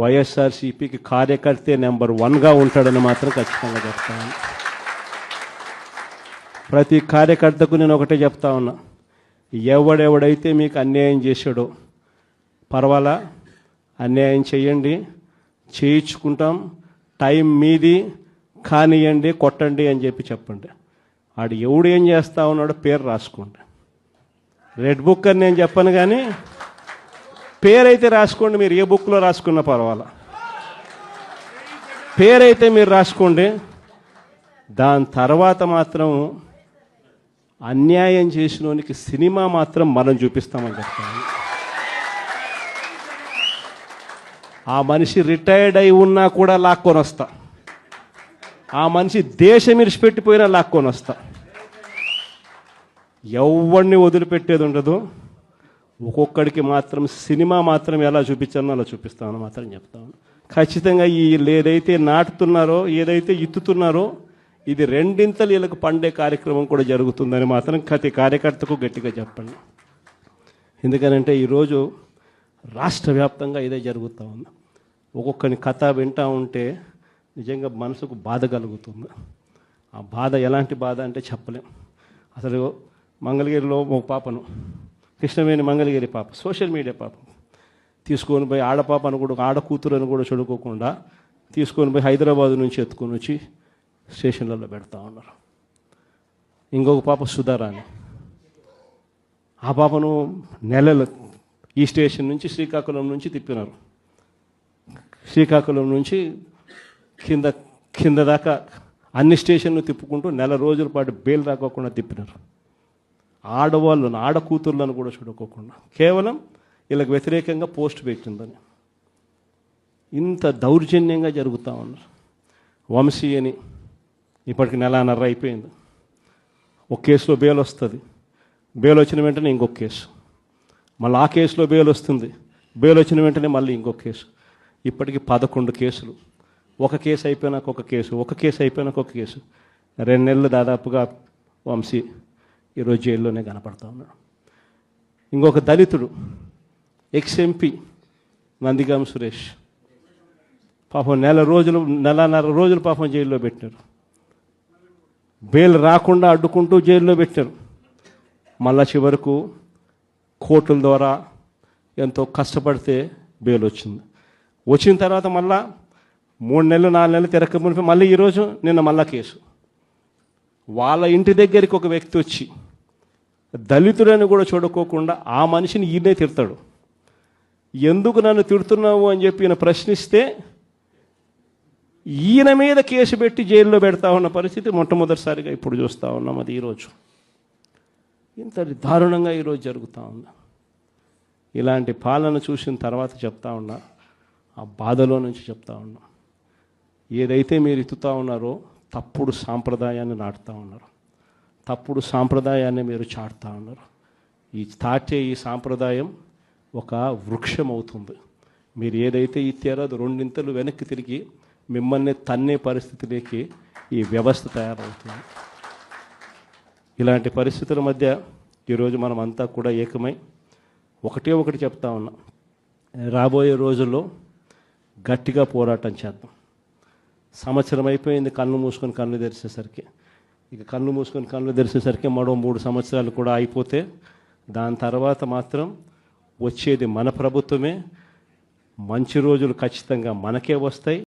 వైఎస్ఆర్సీపీకి కార్యకర్తే నెంబర్ 1గా ఉంటాడని మాత్రం ఖచ్చితంగా చెప్తాను. ప్రతి కార్యకర్తకు నేను ఒకటే చెప్తా ఉన్నా, ఎవడెవడైతే మీకు అన్యాయం చేశాడో పర్వాలా, అన్యాయం చేయండి, చేయించుకుంటాం, టైం మీది, కానియండి, కొట్టండి అని చెప్పండి. ఆడు ఎవడు ఏం చేస్తా ఉన్నాడో పేరు రాసుకోండి. రెడ్ బుక్ అని నేను చెప్పను, కానీ పేరైతే రాసుకోండి. మీరు ఏ బుక్లో రాసుకున్నా పర్వాలా, పేరైతే మీరు రాసుకోండి. దాని తర్వాత మాత్రం అన్యాయం చేసినోనికి సినిమా మాత్రం మనం చూపిస్తామని చెప్తాను. ఆ మనిషి రిటైర్డ్ అయి ఉన్నా కూడా లాక్కొని వస్తా, ఆ మనిషి దేశం ఇరిచిపెట్టిపోయినా లాక్కొని వస్తా. ఎవరిని వదిలిపెట్టేది ఉండదు. ఒక్కొక్కడికి మాత్రం సినిమా మాత్రం ఎలా చూపించానో అలా చూపిస్తామని మాత్రం చెప్తాను. ఖచ్చితంగా వీళ్ళు ఏదైతే నాటుతున్నారో, ఏదైతే ఇత్తుతున్నారో, ఇది రెండింతలు వీళ్ళకి పండే కార్యక్రమం కూడా జరుగుతుందని మాత్రం ప్రతి కార్యకర్తకు గట్టిగా చెప్పండి. ఎందుకనంటే ఈరోజు రాష్ట్ర వ్యాప్తంగా ఇదే జరుగుతూ ఉంది. ఒక్కొక్కని కథ వింటూ ఉంటే నిజంగా మనసుకు బాధ కలుగుతుంది. ఆ బాధ ఎలాంటి బాధ అంటే చెప్పలేం. అసలు మంగళగిరిలో ఒక పాపను, కృష్ణవేణి మంగళగిరి పాప, సోషల్ మీడియా పాప తీసుకొని పోయి, ఆడపాపను కూడా, ఆడ కూతురని కూడా చూడుకోకుండా తీసుకొని పోయి హైదరాబాద్ నుంచి ఎత్తుకొని వచ్చి స్టేషన్లలో పెడతా ఉన్నారు. ఇంకొక పాప సుధారాణి, ఆ పాపను నెలలు ఈ స్టేషన్ నుంచి శ్రీకాకుళం నుంచి తిప్పినారు. శ్రీకాకుళం నుంచి కింద దాకా అన్ని స్టేషన్లు తిప్పుకుంటూ నెల రోజుల పాటు బెయిల్ రాకోకుండా తిప్పినారు. ఆడవాళ్ళను, ఆడ కూతుర్లను కూడా చూడుకోకుండా, కేవలం వీళ్ళకి వ్యతిరేకంగా పోస్ట్ పెట్టిందని. ఇంత దౌర్జన్యంగా జరుగుతూ ఉన్నారు. వంశీ అని ఇప్పటికి నెలన్నర అయిపోయింది. ఒక కేసులో బెయిల్ వస్తుంది, బెయిల్ వచ్చిన వెంటనే ఇంకొక కేసు, మళ్ళీ ఆ కేసులో బెయిల్ వస్తుంది, బెయిల్ వచ్చిన వెంటనే మళ్ళీ ఇంకొక కేసు. ఇప్పటికి 11 కేసులు. ఒక కేసు అయిపోయినాక ఒక కేసు, ఒక కేసు అయిపోయినాక ఒక కేసు. 2 నెలలు దాదాపుగా వంశీ ఈరోజు జైల్లోనే కనపడతా ఉన్నాడు. ఇంకొక దళితుడు, ఎక్స్ఎంపీ నందిగాం సురేష్, పాపం నెలన్నర రోజులు పాపం జైల్లో పెట్టారు. బెయిల్ రాకుండా అడ్డుకుంటూ జైల్లో పెట్టారు. మళ్ళా చివరకు కోర్టుల ద్వారా ఎంతో కష్టపడితే బెయిల్ వచ్చింది. వచ్చిన తర్వాత మళ్ళా 3 నెలలు 4 నెలలు తిరగకపోతే మళ్ళీ ఈరోజు నిన్న మళ్ళా కేసు. వాళ్ళ ఇంటి దగ్గరికి ఒక వ్యక్తి వచ్చి దళితుడని కూడా చూడుకోకుండా ఆ మనిషిని ఈయనే తిడతాడు. ఎందుకు నన్ను తిడుతున్నావు అని చెప్పి ఈయన ప్రశ్నిస్తే ఈయన మీద కేసు పెట్టి జైల్లో పెడతా ఉన్న పరిస్థితి మొట్టమొదటిసారిగా ఇప్పుడు చూస్తూ ఉన్నాం. అది ఈరోజు ఇంత దారుణంగా ఈరోజు జరుగుతూ ఉంది. ఇలాంటి పాలన చూసిన తర్వాత చెప్తా ఉన్నా, ఆ బాధలో నుంచి చెప్తా ఉన్నా, ఏదైతే మీరు ఎత్తుతా ఉన్నారో తప్పుడు సాంప్రదాయాన్ని నాటుతూ ఉన్నారు, తప్పుడు సాంప్రదాయాన్ని మీరు చాటుతూ ఉన్నారు. ఈ సాంప్రదాయం ఒక వృక్షం అవుతుంది. మీరు ఏదైతే ఇచ్చారో అది 2 ఇంతలు వెనక్కి తిరిగి మిమ్మల్ని తన్నే పరిస్థితిలోకి ఈ వ్యవస్థ తయారవుతుంది. ఇలాంటి పరిస్థితుల మధ్య ఈరోజు మనం అంతా కూడా ఏకమై ఒకటి చెప్తా ఉన్నాం, రాబోయే రోజుల్లో గట్టిగా పోరాటం చేద్దాం. సంవత్సరం అయిపోయింది కళ్ళు మూసుకొని కళ్ళు తెరిచేసరికి. ఇక కళ్ళు మూసుకొని కళ్ళు తెరిచేసరికి మరో 3 సంవత్సరాలు కూడా అయిపోతే దాని తర్వాత మాత్రం వచ్చేది మన ప్రభుత్వమే. మంచి రోజులు ఖచ్చితంగా మనకే వస్తాయి.